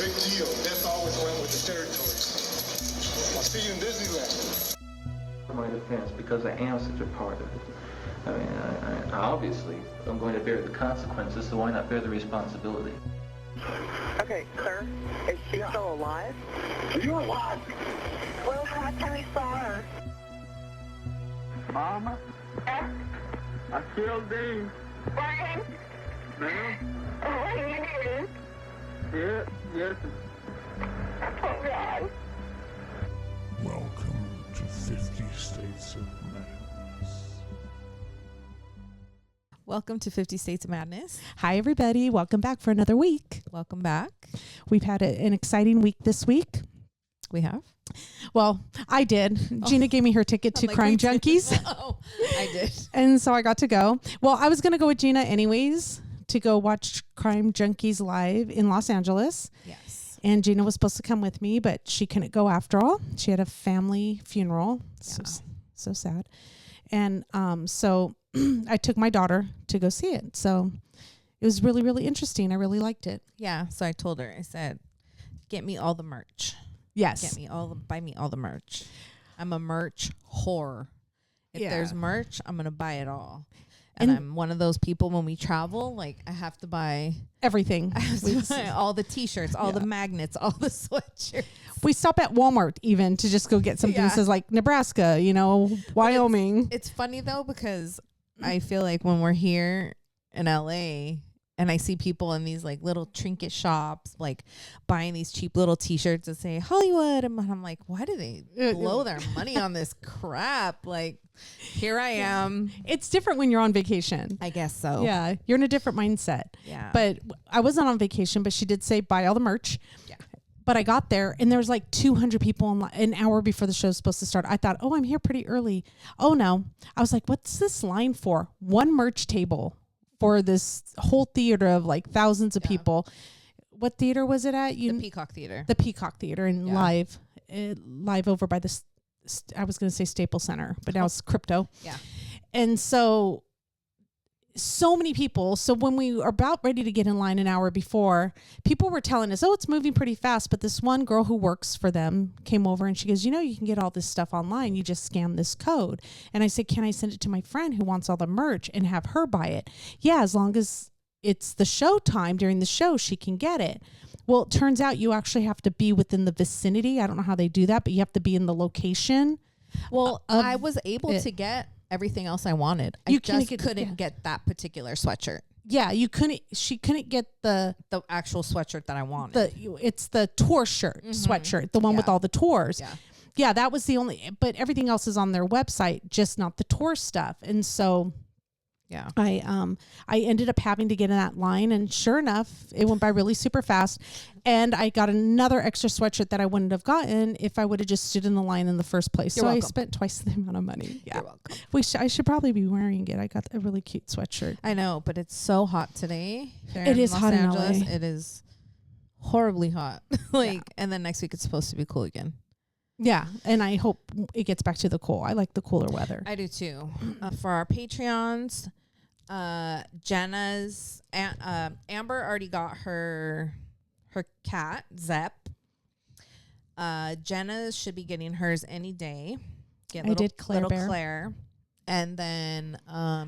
big deal. That's always went with the territory. I'll see you in Disneyland. My defense, because I am such a part of it. I mean, I obviously I'm going to bear the consequences, so why not bear the responsibility? Okay, sir, is she still alive? You're alive. When was the last time you saw her? Mama, I killed Dean. Brian? Ma'am? What are you doing? Yes. Oh, God. Welcome to 50 States of Madness. Welcome to 50 States of Madness. Hi, everybody. Welcome back for another week. Welcome back. We've had an exciting week this week. We have? Well, I did. Gina gave me her ticket to Crime Junkies. Oh, I did. And so I got to go. Well, I was going to go with Gina anyways to go watch Crime Junkies live in Los Angeles. Yes. And Gina was supposed to come with me, but she couldn't go after all. She had a family funeral. Yeah. So sad. And so I took my daughter to go see it. So it was really, really interesting. I really liked it. Yeah. So I told her, I said, get me all the merch. Yes. Buy me all the merch. I'm a merch whore. If there's merch, I'm going to buy it all. And I'm one of those people when we travel, like I have to buy everything. I have to buy all the t-shirts, all the magnets, all the sweatshirts. We stop at Walmart even to just go get something that says like Nebraska, Wyoming. It's funny though, because I feel like when we're here in LA and I see people in these like little trinket shops, like buying these cheap little t-shirts that say Hollywood. And I'm like, why do they blow their money on this crap? Like, here I am. It's different when you're on vacation. I guess so. Yeah. You're in a different mindset. Yeah. But I wasn't on vacation, but she did say buy all the merch. Yeah. But I got there and there was like 200 people an hour before the show was supposed to start. I thought, I'm here pretty early. Oh no. I was like, what's this line for? One merch table for this whole theater of like thousands of people. What theater was it at? The Peacock Theater. The Peacock Theater in live over by the I was going to say Staples Center, but now it's Crypto. Yeah. And so many people. So when we were about ready to get in line an hour before, people were telling us, it's moving pretty fast. But this one girl who works for them came over and she goes, you can get all this stuff online. You just scan this code. And I said, can I send it to my friend who wants all the merch and have her buy it? Yeah, as long as it's the show time during the show, she can get it. Well, it turns out you actually have to be within the vicinity. I don't know how they do that, but you have to be in the location. Well, I was able to get everything else I wanted. I just couldn't get that particular sweatshirt. Yeah, she couldn't get the actual sweatshirt that I wanted. It's the tour shirt, sweatshirt, the one with all the tours. Yeah. Yeah, that was the only, but everything else is on their website, just not the tour stuff. And so yeah, I ended up having to get in that line, and sure enough, it went by really super fast. And I got another extra sweatshirt that I wouldn't have gotten if I would have just stood in the line in the first place. You're welcome. I spent twice the amount of money. Yeah. You're welcome. I should probably be wearing it. I got a really cute sweatshirt. I know, but it's so hot today. It is hot in LA. It is horribly hot. And then next week it's supposed to be cool again. Yeah, and I hope it gets back to the cool. I like the cooler weather. I do too. For our Patreons, Jenna's Amber already got her cat Zep. Jenna should be getting hers any day. I did Claire Bear. Claire. And then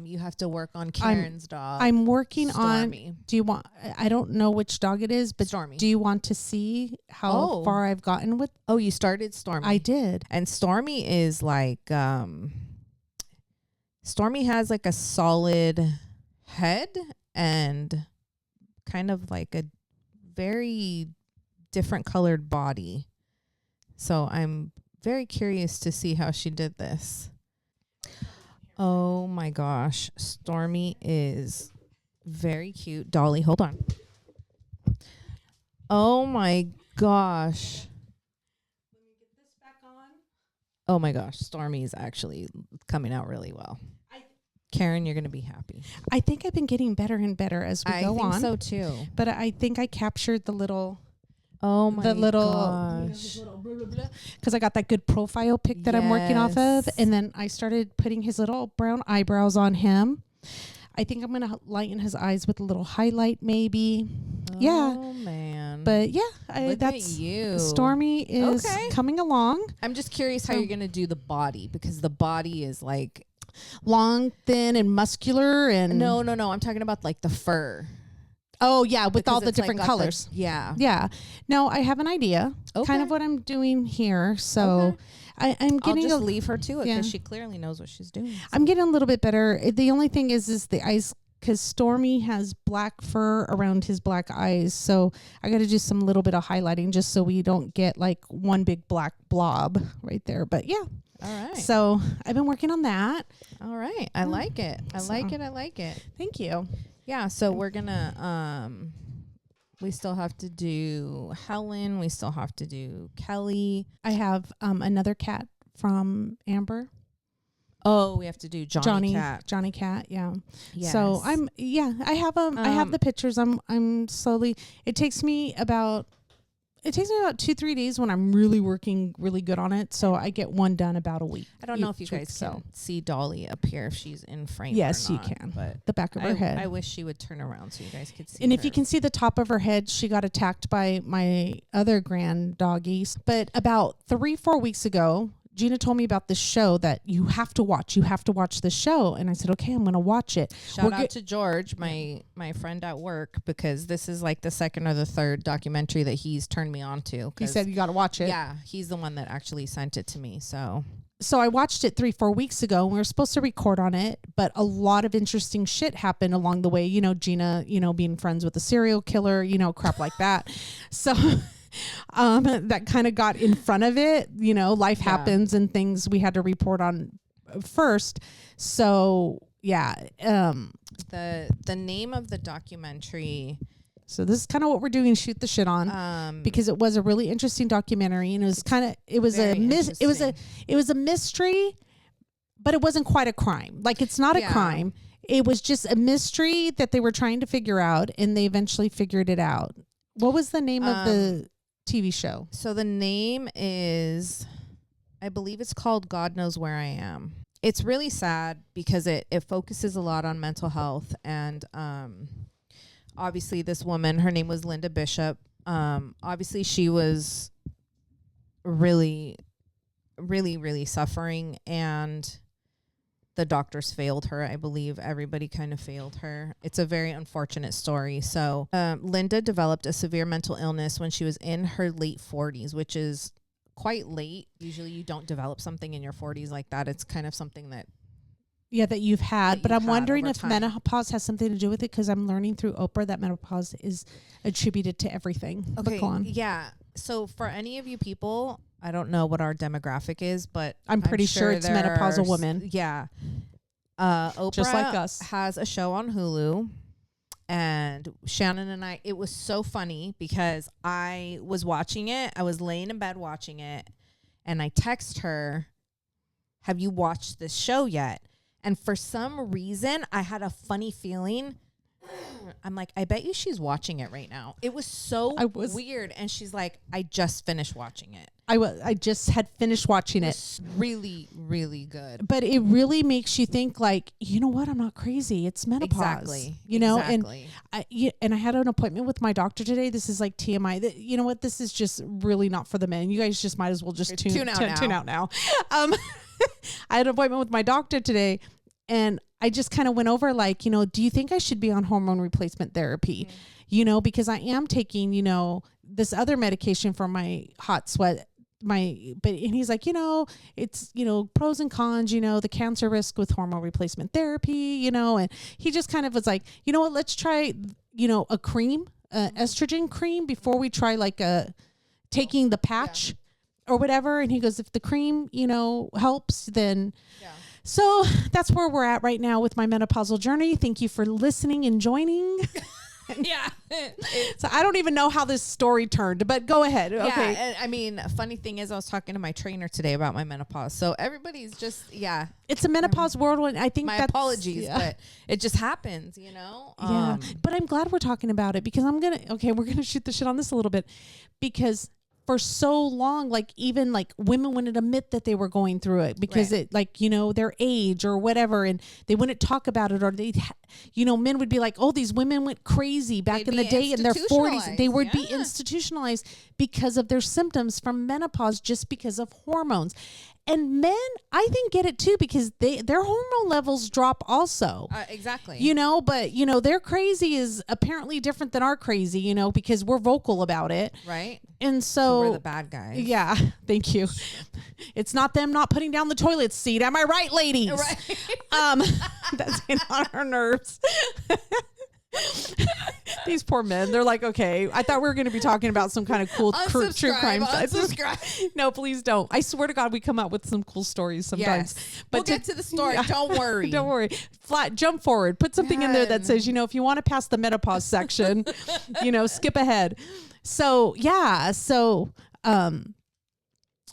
you have to work on Karen's dog. I'm working Stormy. on. Do you want? I don't know which dog it is, but Stormy. Do you want to see how far I've gotten with? Oh, you started Stormy. I did. And Stormy is like Stormy has like a solid head and kind of like a very different colored body. So I'm very curious to see how she did this. Oh my gosh. Stormy is very cute. Dolly, hold on. Oh my gosh. Let me get this back on. Oh my gosh. Stormy is actually coming out really well. Karen, you're going to be happy. I think I've been getting better and better as we go on. I think so too. But I think I captured the little... Oh my gosh. Because I got that good profile pic that I'm working off of. And then I started putting his little brown eyebrows on him. I think I'm going to lighten his eyes with a little highlight maybe. Oh, man. But yeah, Look that's at you. Stormy is Okay. coming along. I'm just curious how you're gonna do the body, because the body is like Long, thin, and muscular, and no. I'm talking about like the fur. oh yeah, with Because all the it's, like, different got colors. Yeah. Yeah. No, I have an idea. Okay. Kind of what I'm doing here. So Okay. I'm I'll getting just a, leave her to it, yeah. because she clearly knows what she's doing. I'm getting a little bit better. The only thing is the eyes, because Stormy has black fur around his black eyes. So I got to do some little bit of highlighting just so we don't get like one big black blob right there. But yeah. All right. So I've been working on that. All right. I like it. I like it. Thank you. Yeah. So we're gonna we still have to do Helen. We still have to do Kelly. I have another cat from Amber. Oh, we have to do Johnny Cat. Johnny Cat, yeah. Yes. So I have the pictures. I'm slowly. It takes me about 2-3 days when I'm really working really good on it. So I get one done about a week. I don't know if you guys can see Dolly up here if she's in frame. Yes, or you not, can. But The back of her head. I wish she would turn around so you guys could see. And if her. you can see the top of her head, she got attacked by my other grand doggies. But about 3-4 weeks ago, Gina told me about this show that you have to watch. You have to watch the show. And I said, okay, I'm going to watch it. Shout out to George, my friend at work, because this is like the second or the third documentary that he's turned me on to. He said you got to watch it. Yeah, he's the one that actually sent it to me. So I watched it 3-4 weeks ago, and we were supposed to record on it, but a lot of interesting shit happened along the way. You know, Gina, being friends with a serial killer, crap like that. So that kind of got in front of it. Life happens and things we had to report on first. So yeah, the name of the documentary. so this is kind of what we're doing, shoot the shit on, because it was a really interesting documentary, and it was a mystery, but it wasn't quite a crime. Like, it's not a crime. It was just a mystery that they were trying to figure out, and they eventually figured it out. What was the name of the TV show? So the name is, I believe it's called God Knows Where I Am. It's really sad because it focuses a lot on mental health, and obviously this woman, her name was Linda Bishop. Obviously she was really, really, really suffering, and the doctors failed her. I believe everybody kind of failed her. It's a very unfortunate story. So Linda developed a severe mental illness when she was in her late 40s, which is quite late. Usually you don't develop something in your 40s like that. It's kind of something that you've had. But I'm wondering if time. menopause has something to do with it, because I'm learning through Oprah that menopause is attributed to everything. Okay, But go on. yeah. So for any of you people, I don't know what our demographic is, but I'm pretty sure it's there menopausal are women. Yeah. Oprah Just like us. has a show on Hulu, and Shannon and I, it was so funny because I was watching it. I was laying in bed watching it, and I text her, have you watched this show yet? And for some reason, I had a funny feeling. I'm like, I bet you she's watching it right now. It was so weird. And she's like, I just finished watching it. I just had finished watching it. It's really, really good. But it really makes you think, like, you know what? I'm not crazy. It's menopause. Exactly. And I had an appointment with my doctor today. This is like TMI. You know what? This is just really not for the men. You guys just might as well just tune out now. I had an appointment with my doctor today, and I just kind of went over, like, do you think I should be on hormone replacement therapy? Mm-hmm. Because I am taking, this other medication for my hot sweat. And he's like, it's, pros and cons, the cancer risk with hormone replacement therapy, and he just kind of was like, you know what, let's try, a cream, estrogen cream before we try like taking the patch or whatever. And he goes, if the cream, helps, then So that's where we're at right now with my menopausal journey. Thank you for listening and joining. Yeah. So I don't even know how this story turned, but go ahead. Yeah, Okay. and I mean, funny thing is, I was talking to my trainer today about my menopause. So everybody's just, It's a menopause world. When I think my that's, apologies, but it just happens, Yeah. But I'm glad we're talking about it, because we're going to shoot the shit on this a little bit, because for so long, like, even like women wouldn't admit that they were going through it because it, like, their age or whatever, and they wouldn't talk about it, or men would be like, oh, these women went crazy back They'd in the be day in their 40s. They would be Yeah. institutionalized because of their symptoms from menopause, just because of hormones. And men, I think, get it too, because their hormone levels drop also. Exactly. But their crazy is apparently different than our crazy, because we're vocal about it. Right. And So we're the bad guys. yeah, thank you. It's not them not putting down the toilet seat. Am I right, ladies? Right. That's getting on our nerves. These poor men, they're like, okay, I thought we were going to be talking about some kind of cool true crime stuff. Unsubscribe. No, please don't. I swear to God, we come out with some cool stories sometimes. Yes. But We'll get to the story. Don't worry. Don't worry. Jump forward. Put something in there that says, if you want to pass the menopause section, skip ahead. So, yeah. So,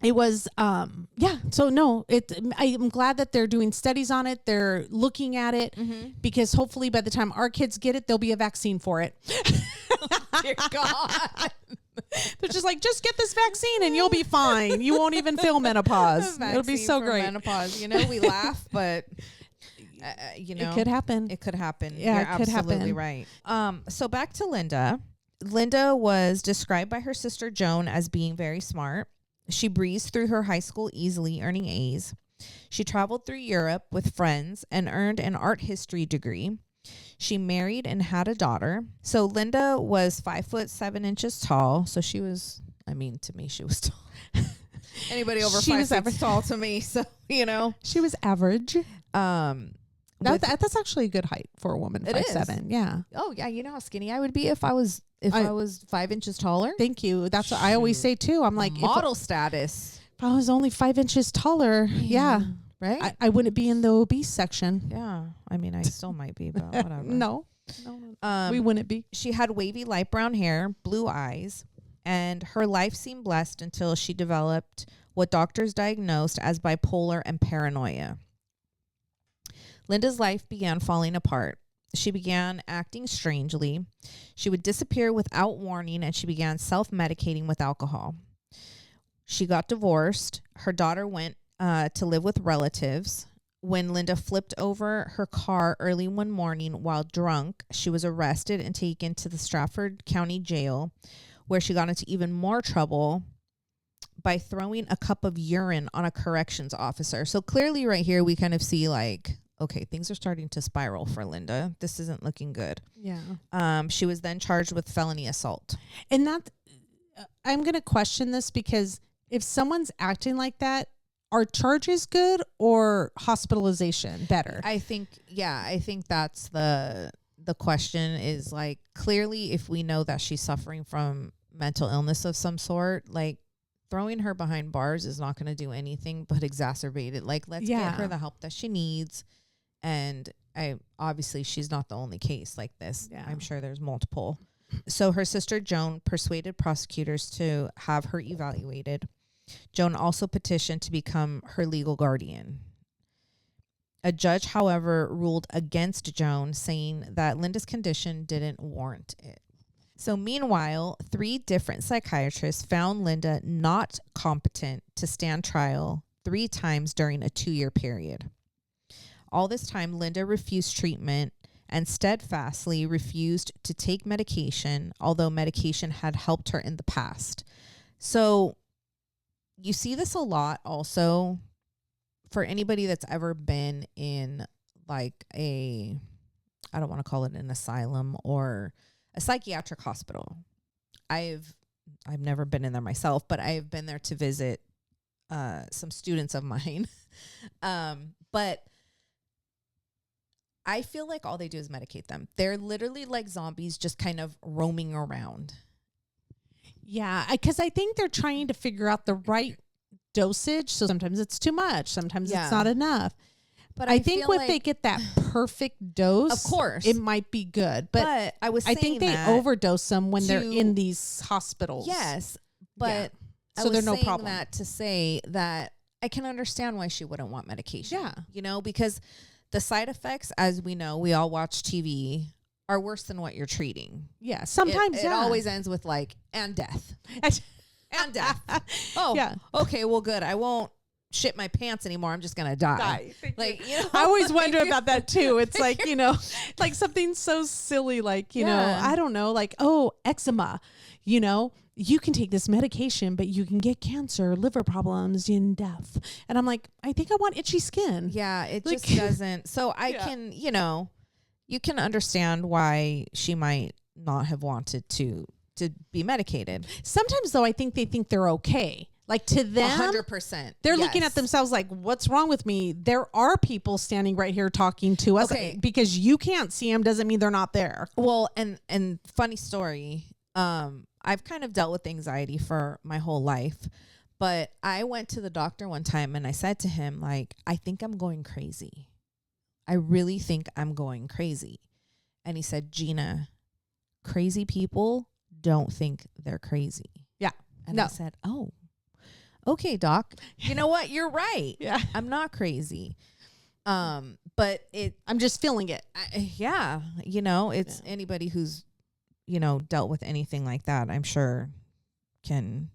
it was, so no, I'm glad that they're doing studies on it. They're looking at it because hopefully by the time our kids get it, there'll be a vaccine for it. Dear God. They're just like, just get this vaccine and you'll be fine. You won't even feel menopause. It'll be so great. Menopause. We laugh, but it could happen. It could happen. Yeah, You're it could absolutely happen. right. So back to Linda. Linda was described by her sister Joan as being very smart. She breezed through her high school easily, earning A's. She traveled through Europe with friends and earned an art history degree. She married and had a daughter. So Linda was 5'7" tall. So she was, to me, she was tall. Anybody over 5 feet tall to me. So, She was average. That's actually a good height for a woman. It 5'7". is. Yeah. Oh yeah, you know how skinny I would be if I was 5 inches taller. Thank you. That's what I always say too. I'm like, Model status. if I was only 5 inches taller, yeah, Right? I wouldn't be in the obese section. Yeah. I still might be, but whatever. No, we wouldn't be. She had wavy light brown hair, blue eyes, and her life seemed blessed until she developed what doctors diagnosed as bipolar and paranoia. Linda's life began falling apart. She began acting strangely. She would disappear without warning, and she began self-medicating with alcohol. She got divorced. Her daughter went to live with relatives. When Linda flipped over her car early one morning while drunk, she was arrested and taken to the Stratford County Jail, where she got into even more trouble by throwing a cup of urine on a corrections officer. So clearly right here we kind of see like, okay, things are starting to spiral for Linda. This isn't looking good. Yeah. She was then charged with felony assault. And I'm going to question this, because if someone's acting like that, are charges good or hospitalization better? I think that's the question is, like, clearly if we know that she's suffering from mental illness of some sort, like throwing her behind bars is not going to do anything but exacerbate it. Like, let's get her the help that she needs. And obviously she's not the only case like this. Yeah. I'm sure there's multiple. So her sister Joan persuaded prosecutors to have her evaluated. Joan also petitioned to become her legal guardian. A judge, however, ruled against Joan, saying that Linda's condition didn't warrant it. So meanwhile, 3 different psychiatrists found Linda not competent to stand trial 3 times during a 2-year period. All this time, Linda refused treatment and steadfastly refused to take medication, although medication had helped her in the past. So you see this a lot also for anybody that's ever been in like I don't want to call it an asylum or a psychiatric hospital. I've never been in there myself, but I've been there to visit some students of mine. But I feel like all they do is medicate them. They're literally like zombies just kind of roaming around. Yeah, because I think they're trying to figure out the right dosage. So sometimes it's too much. Sometimes it's not enough. But I think if they get that perfect dose, of course, it might be good. But I think they overdose them when they're in these hospitals. Yes, but so they're no problem. That to say that I can understand why she wouldn't want medication. Yeah, because the side effects, as we know, we all watch TV, are worse than what you're treating. Yeah, sometimes it always ends with like and death. And death. Oh, yeah. Okay, well, good. I won't shit my pants anymore. I'm just gonna die. Like, you know, I always wonder about that too. It's like, you know, like something so silly, like, you know, I don't know, like, oh, eczema, you know, you can take this medication, but you can get cancer, liver problems, and death. And I'm like, I think I want itchy skin. Yeah, it Like- just doesn't. So I can, you know, you can understand why she might not have wanted to be medicated. Sometimes though, I think they think they're okay. Like to them, 100%. they're looking at themselves like, what's wrong with me? There are people standing right here talking to us. Okay. Because you can't see them doesn't mean they're not there. Well, and funny story, I've kind of dealt with anxiety for my whole life, but I went to the doctor one time and I said to him, like, I think I'm going crazy. I really think I'm going crazy. And he said, Gina, crazy people don't think they're crazy. Yeah. And No. I said, oh, okay, doc. You know what? You're right. Yeah. I'm not crazy. But I'm just feeling it. yeah, you know, it's anybody who's, you know, dealt with anything like that, I'm sure can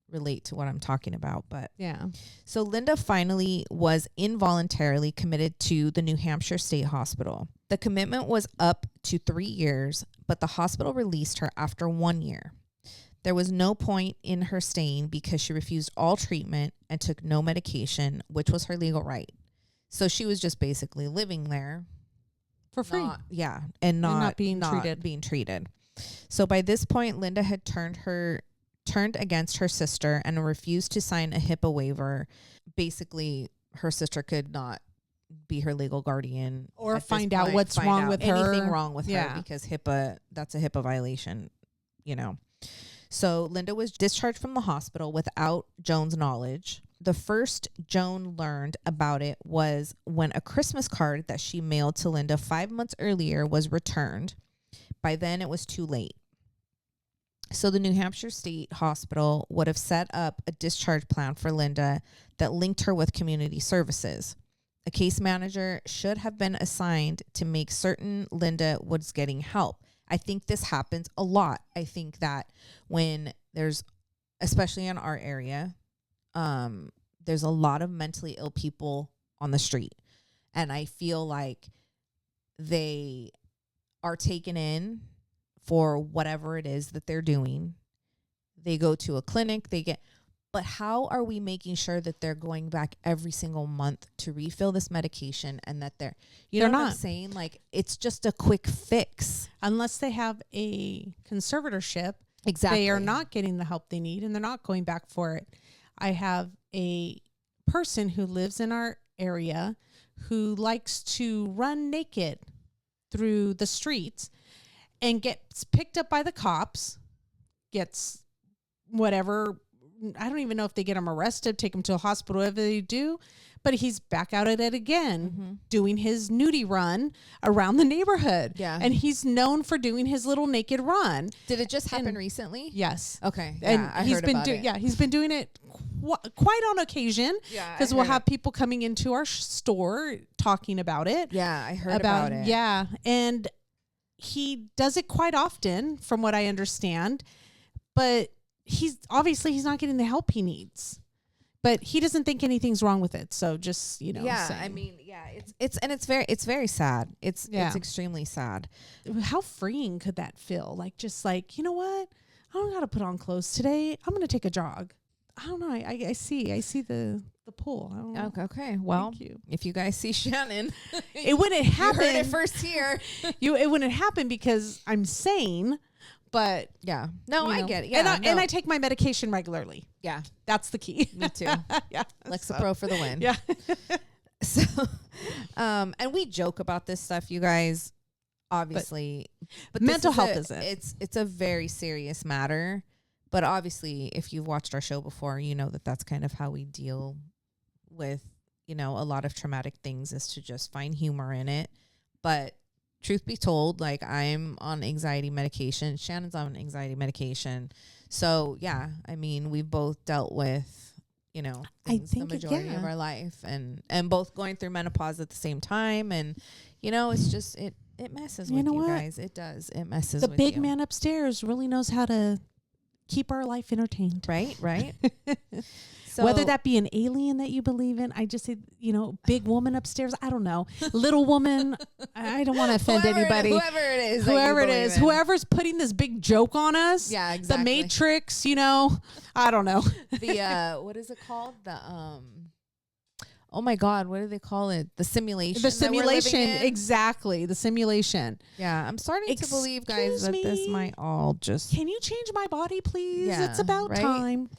relate to what I'm talking about. But Yeah. so Linda finally was involuntarily committed to the New Hampshire State Hospital. The commitment was up to 3 years, but the hospital released her after 1 year. There was no point in her staying because she refused all treatment and took no medication, which was her legal right. So she was just basically living there For free. and not being treated. being treated. So by this point, Linda had turned against her sister and refused to sign a HIPAA waiver. Basically, her sister could not be her legal guardian Or at this find out point, what's find wrong out with her. anything wrong with Yeah. her, because that's a HIPAA violation, you know. So Linda was discharged from the hospital without Joan's knowledge. The first Joan learned about it was when a Christmas card that she mailed to Linda 5 months earlier was returned. By then, it was too late. So the New Hampshire State Hospital would have set up a discharge plan for Linda that linked her with community services. A case manager should have been assigned to make certain Linda was getting help. I think this happens a lot. I think that when there's, especially in our area, there's a lot of mentally ill people on the street. And I feel like they are taken in for whatever it is that they're doing. They go to a clinic, but how are we making sure that they're going back every single month to refill this medication, and that they're know what I'm saying? Like, it's just a quick fix. Unless they have a conservatorship, Exactly. they are not getting the help they need and they're not going back for it. I have a person who lives in our area who likes to run naked through the streets and gets picked up by the cops, gets whatever. I don't even know if they get him arrested, take him to a hospital, whatever they do, but he's back out at it again, doing his nudie run around the neighborhood. Yeah. And he's known for doing his little naked run. Did it just happen recently? Yes. Okay. And Yeah, I he's heard been about it. Yeah, he's been doing it quite on occasion. Yeah, because we'll have people coming into our store talking about it. Yeah, I heard about it. Yeah, and he does it quite often, from what I understand. But he's not getting the help he needs. But he doesn't think anything's wrong with it. So just, you know. Yeah, saying. I mean, yeah, it's very sad. It's extremely sad. How freeing could that feel? Like, just like, you know what? I don't got to put on clothes today. I'm going to take a jog. I don't know. I see the pull. I don't know. Okay. Well, Thank you. if you guys see Shannon, It wouldn't happen. you heard it first here. It wouldn't happen because I'm sane, but Yeah. No, you I know. get it. Yeah. And I take my medication regularly. yeah. That's the key. Me too. Yeah. Lexapro for the win. Yeah. So, and we joke about this stuff, you guys, obviously, but this mental is health isn't. It's a very serious matter. But obviously, if you've watched our show before, you know that that's kind of how we deal with, you know, a lot of traumatic things, is to just find humor in it. But truth be told, like, I'm on anxiety medication. Shannon's on anxiety medication. So, yeah, I mean, we've both dealt with, you know, things the majority of our life, and both going through menopause at the same time. And, you know, it's just, it messes with you guys. It does. It messes The with big you. man upstairs really knows how to keep our life entertained. Right. So, Whether that be an alien that you believe in, I just say, big woman upstairs. I don't know. Little woman. I don't want to offend anybody. Whoever it is. Whoever it is. Whoever's putting this big joke on us. Yeah, exactly. The Matrix, I don't know. The, what is it called? The, oh my God, what do they call it? The simulation. The that we're simulation. living in? Exactly. The simulation. Yeah. I'm starting to believe, guys, Excuse that me? this might all just. Can you change my body, please? Yeah, It's about right? time.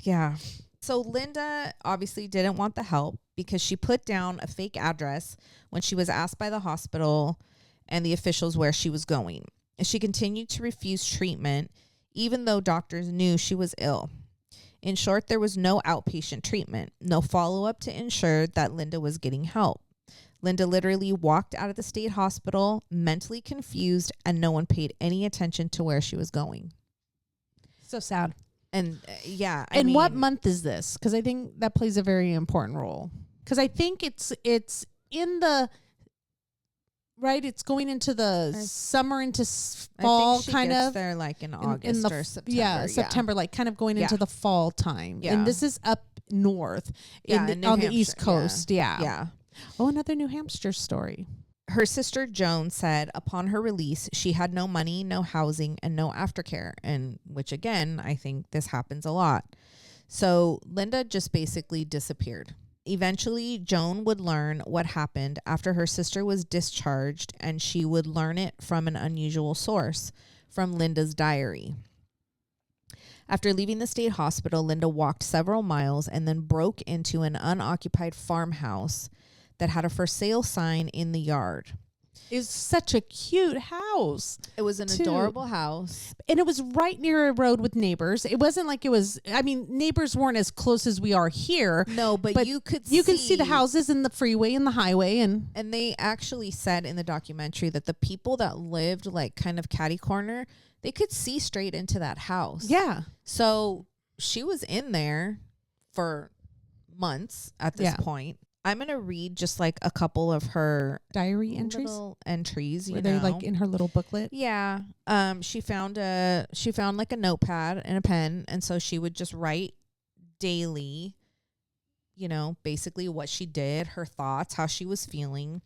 Yeah. So Linda obviously didn't want the help because she put down a fake address when she was asked by the hospital and the officials where she was going. And she continued to refuse treatment even though doctors knew she was ill. In short, there was no outpatient treatment, no follow-up to ensure that Linda was getting help. Linda literally walked out of the state hospital mentally confused, and no one paid any attention to where she was going. So sad. And And what month is this? Because I think that plays a very important role. Because I think it's in the right. It's going into the summer into fall, I think she kind gets of there like in August or September. Yeah, September, like kind of going into the fall time. Yeah. And this is up north Yeah, in in New on the East Hampshire, Coast. Yeah. Yeah. Oh, another New Hampshire story. Her sister Joan said upon her release, she had no money, no housing, and no aftercare. And which, again, I think this happens a lot. So Linda just basically disappeared. Eventually, Joan would learn what happened after her sister was discharged, and she would learn it from an unusual source, from Linda's diary. After leaving the state hospital, Linda walked several miles and then broke into an unoccupied farmhouse that had a for sale sign in the yard. It's such a cute house. It was an adorable house. And it was right near a road with neighbors. It wasn't like it was, neighbors weren't as close as we are here. No, but you could can see the houses and the freeway and the highway. And they actually said in the documentary that the people that lived like kind of catty corner, they could see straight into that house. yeah. So she was in there for months at this point. I'm going to read just like a couple of her Diary entries. little entries, Were they like in her little booklet? Yeah. She found like a notepad and a pen, and so she would just write daily, basically what she did, her thoughts, how she was feeling.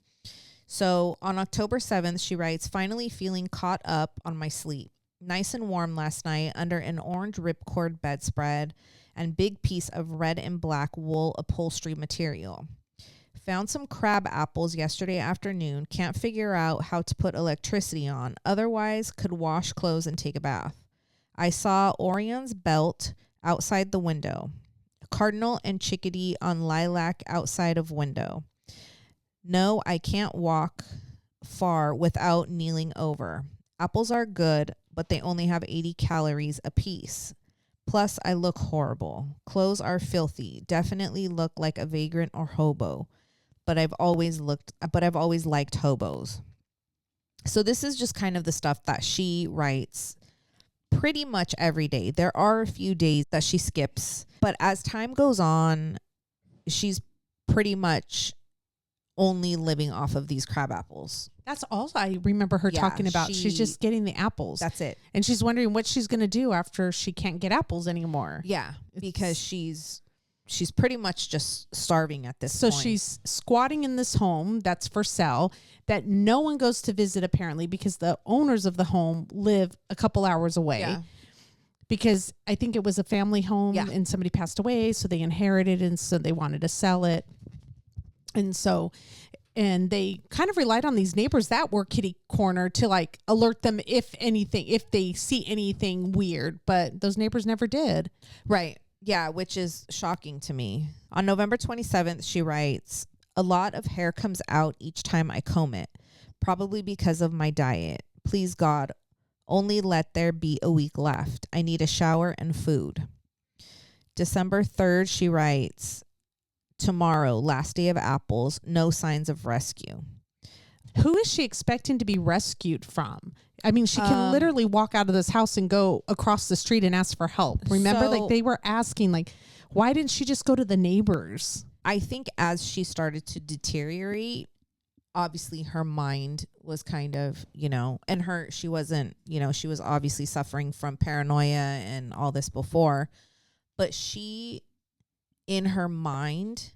So on October 7th, she writes, "Finally feeling caught up on my sleep. Nice and warm last night under an orange ripcord bedspread and big piece of red and black wool upholstery material. Found some crab apples yesterday afternoon. Can't figure out how to put electricity on. Otherwise, could wash clothes and take a bath. I saw Orion's belt outside the window. Cardinal and chickadee on lilac outside of window. No, I can't walk far without kneeling over. Apples are good, but they only have 80 calories apiece. Plus, I look horrible. Clothes are filthy. Definitely look like a vagrant or hobo. But I've always liked hobos." So this is just kind of the stuff that she writes pretty much every day. There are a few days that she skips, but as time goes on, she's pretty much only living off of these crab apples. That's all I remember her talking about. She's just getting the apples. That's it. And she's wondering what she's going to do after she can't get apples anymore. Yeah, because she's pretty much just starving at this point. So she's squatting in this home that's for sale that no one goes to visit apparently because the owners of the home live a couple hours away. Yeah. Because I think it was a family home and somebody passed away, so they inherited and so they wanted to sell it. And they kind of relied on these neighbors that were kitty corner to like alert them if they see anything weird, but those neighbors never did. Right. Yeah, which is shocking to me. On November 27th, she writes, "A lot of hair comes out each time I comb it, probably because of my diet. Please, God, only let there be a week left. I need a shower and food." December 3rd, she writes, "Tomorrow, last day of apples, no signs of rescue." Who is she expecting to be rescued from? I mean, she can literally walk out of this house and go across the street and ask for help. Remember, like they were asking, like, why didn't she just go to the neighbors? I think as she started to deteriorate, obviously her mind was kind of, and she wasn't, she was obviously suffering from paranoia and all this before, but she, in her mind,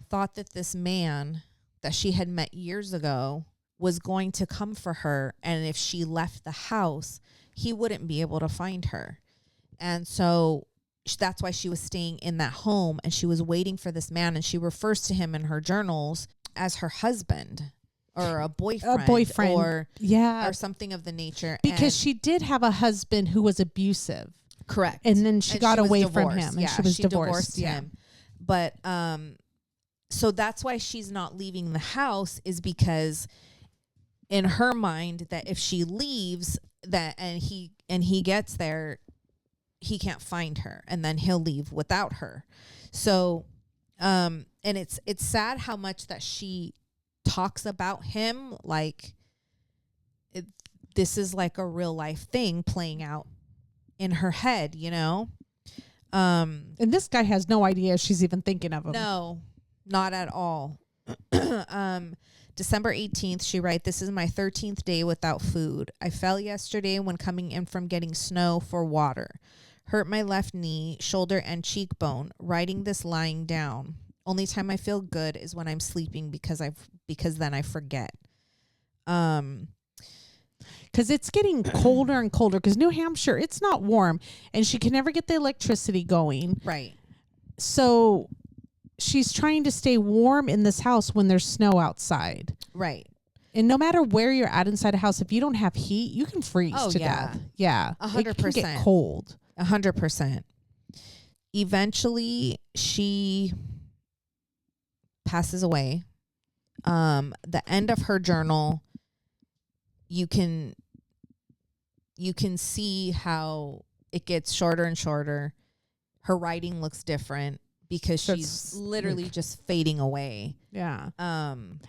thought that this man that she had met years ago was going to come for her, and if she left the house, he wouldn't be able to find her. And so that's why she was staying in that home, and she was waiting for this man, and she refers to him in her journals as her husband or a boyfriend, or something of the nature, because she did have a husband who was abusive. Correct. And then she got away from him, and she was divorced. Him. But so that's why she's not leaving the house, is because in her mind that if she leaves and he gets there, he can't find her, and then he'll leave without her. So and it's sad how much that she talks about him like this is like a real life thing playing out in her head, And this guy has no idea she's even thinking of him. No, not at all. December 18th, she writes, "This is my 13th day without food. I fell yesterday when coming in from getting snow for water. Hurt my left knee, shoulder, and cheekbone. Writing this lying down. Only time I feel good is when I'm sleeping because then I forget." Because it's getting colder and colder, because New Hampshire, it's not warm, and she can never get the electricity going. Right. So she's trying to stay warm in this house when there's snow outside. Right. And no matter where you're at inside a house, if you don't have heat, you can freeze to death. Yeah. 100%. It can get cold. 100%. Eventually, she passes away. The end of her journal, you can see how it gets shorter and shorter. Her writing looks different because she's literally just fading away. Yeah. And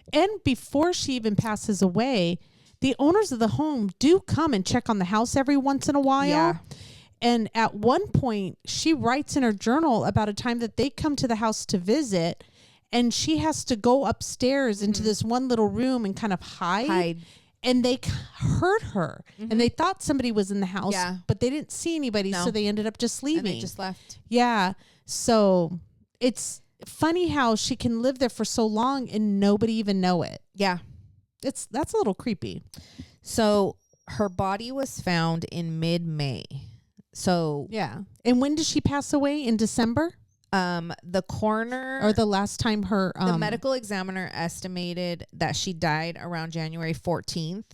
before she even passes away, the owners of the home do come and check on the house every once in a while. Yeah. And at one point, she writes in her journal about a time that they come to the house to visit, and she has to go upstairs into this one little room and kind of hide. And they heard her, and they thought somebody was in the house, but they didn't see anybody, so they ended up just leaving. And they just left. Yeah. So it's funny how she can live there for so long and nobody even know it. Yeah. That's a little creepy. So her body was found in mid-May. So yeah. And when did she pass away? In December? The coroner, or the last time the medical examiner estimated that she died around January 14th.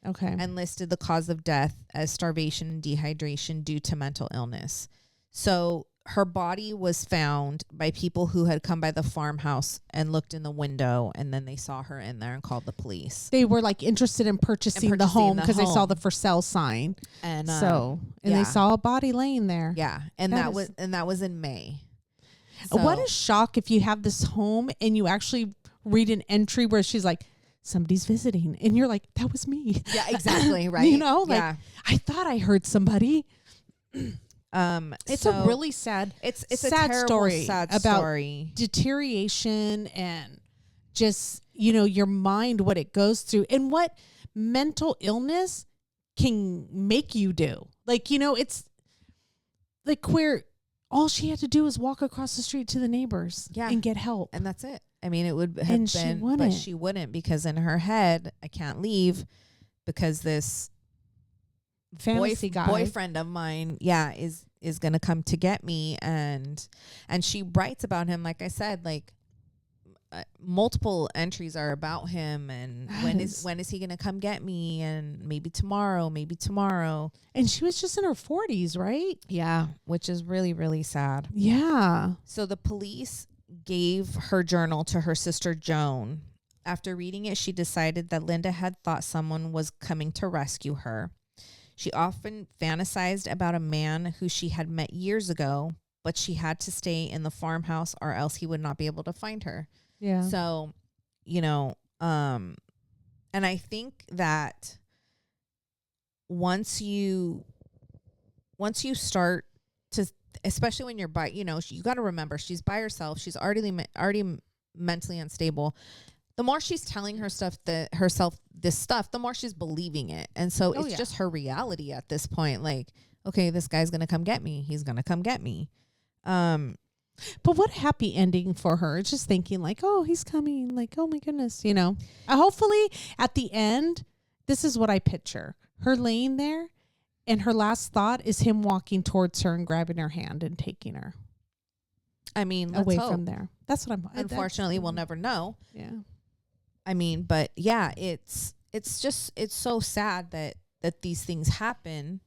Okay. And listed the cause of death as starvation and dehydration due to mental illness. So her body was found by people who had come by the farmhouse and looked in the window, and then they saw her in there and called the police. They were like interested in purchasing the home because they saw the for sale sign. And they saw a body laying there. Yeah. And that was in May. So. What a shock if you have this home and you actually read an entry where she's like, somebody's visiting, and you're like, that was me. Yeah, exactly. Right. I thought I heard somebody. It's a really sad, it's sad a terrible, story sad about story. Deterioration and just, your mind, what it goes through and what mental illness can make you do. It's like where all she had to do was walk across the street to the neighbors and get help. And that's it. I mean, it would have been, but she wouldn't, because in her head, I can't leave because this fantasy guy boyfriend of mine, is going to come to get me. And she writes about him, like I said, multiple entries are about him, and when is he going to come get me, and maybe tomorrow. And she was just in her 40s, right? Yeah, which is really, really sad. Yeah. So the police gave her journal to her sister Joan. After reading it, she decided that Linda had thought someone was coming to rescue her. She often fantasized about a man who she had met years ago, but she had to stay in the farmhouse or else he would not be able to find her. Yeah. So, and I think that once you start to, especially when you're you got to remember she's by herself. She's already mentally unstable. the more she's telling herself this stuff, the more she's believing it. And so it's just her reality at this point. Like, okay, this guy's going to come get me. He's going to come get me. But what a happy ending for her. It's just thinking like, oh, he's coming. Like, oh my goodness, you know. Hopefully at the end, this is what I picture. Her laying there and her last thought is him walking towards her and grabbing her hand and taking her. I mean, away from there. That's what I'm. Unfortunately, we'll never know. Yeah. I mean, but yeah, it's so sad that these things happen.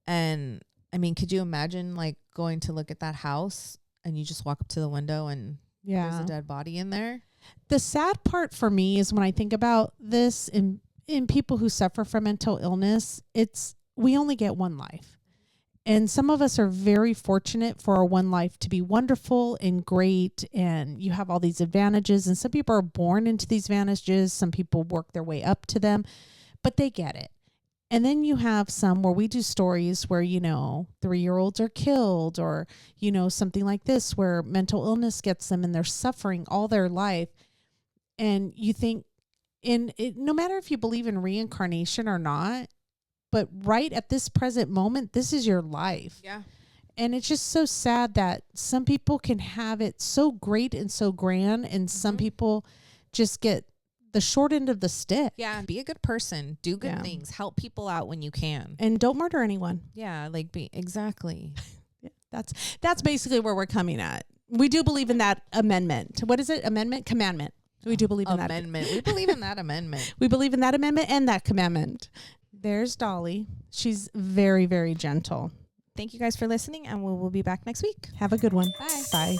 And I mean, could you imagine like going to look at that house and you just walk up to the window and there's a dead body in there? The sad part for me is when I think about this in people who suffer from mental illness, we only get one life. And some of us are very fortunate for our one life to be wonderful and great, and you have all these advantages. And some people are born into these advantages. Some people work their way up to them, but they get it. And then you have some where we do stories where, 3-year-olds are killed, or, something like this where mental illness gets them and they're suffering all their life. And you think no matter if you believe in reincarnation or not, but right at this present moment, this is your life. Yeah. And it's just so sad that some people can have it so great and so grand, and some people just get the short end of the stick. Yeah. Be a good person. Do good things. Help people out when you can. And don't murder anyone. Yeah. Like exactly. That's basically where we're coming at. We do believe in that amendment. What is it? Amendment? Commandment. We do believe in that. Amendment. We believe in that amendment. We believe in that amendment and that commandment. There's Dolly. She's very, very gentle. Thank you guys for listening, and we'll be back next week. Have a good one. Bye. Bye.